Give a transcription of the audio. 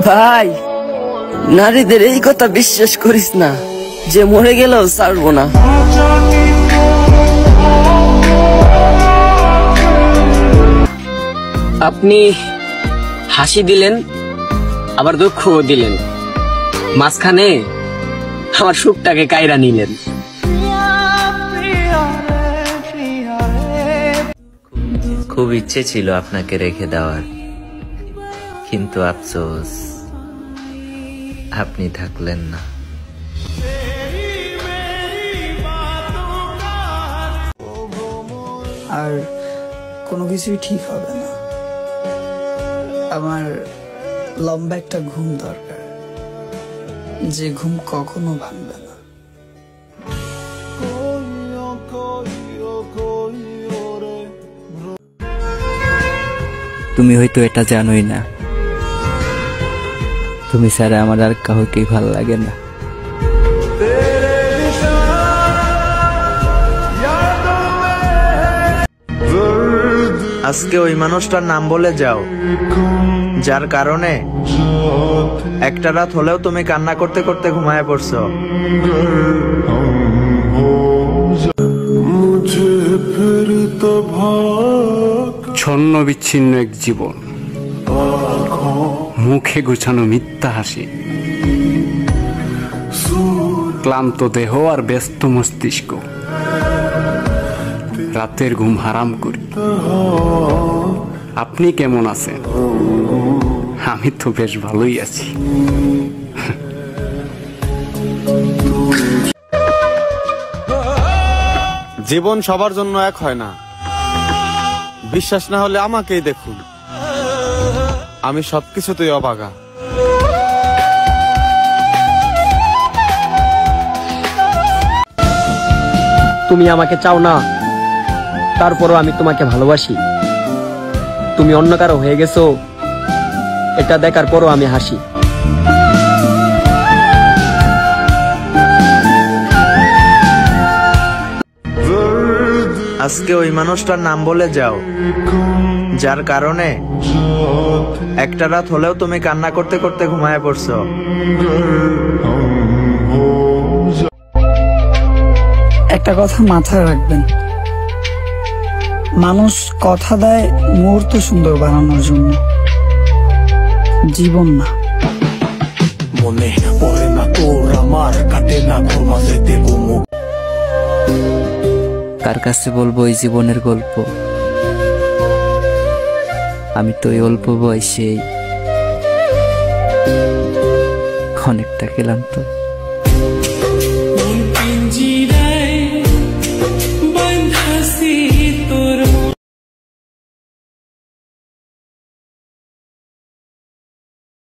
ভাই, নারীদের এই কথা বিশ্বাস করিস না যে মরে গেলেও ছাড়বো না। আপনি হাসি দিলেন, আবার দুঃখও দিলেন, মাঝখানে আমার সুখটাকে কায়রা নিলেন। খুব ইচ্ছে ছিল আপনাকে রেখে দেওয়ার, কিন্তু আফসোস আপনি থাকলেন না। আর কোনো কিছুই ঠিক হবে না। আমার লম্বা একটা ঘুম দরকার, যে ঘুম কখনো ভাঙবে না। তুমি হয়তো এটা জানোই না, তুমি ছাড়া আমার আর কাউকেই ভালো লাগে না। আজকে ওই মানুষটার নাম বলে যাও, যার কারণে একটা রাত হলেও তুমি কান্না করতে করতে ঘুমায় পড়ছো। ছন্ন বিচ্ছিন্ন এক জীবন, মুখে গুছানো মিথ্যা হাসি, ক্লান্ত দেহ আর ব্যস্ত মস্তিষ্ক, রাতের ঘুম হারাম করি। আপনি কেমন আছেন? আমি তো বেশ ভালোই আছি। জীবন সবার জন্য এক হয় না। বিশ্বাস না হলে আমাকেই দেখুন, আমি সবকিছুতেই অবাগা। তুমি আমাকে চাও না, তারপরও আমি তোমাকে ভালোবাসি। তুমি অন্য কারো হয়ে গেছো, এটা দেখার পরও আমি হাসি। আজকে ওই মানুষটার নাম বলে যাও, যার কারণে একটা রাত হলেও তুমি কান্না করতে করতে ঘুমায় পড়ছো। একটা কথা মাথায় রাখবেন, মানুষ কথা দেয় মুহূর্ত সুন্দর বানানোর জন্য, জীবন না। মনে পড়ে না তোর আমার, কাটে না তোর মাঝে দেব মুখ। কার কাছে বলবো এই জীবনের গল্প? আমি তো এই অল্প বয়সেই অনেকটা ক্লান্ত।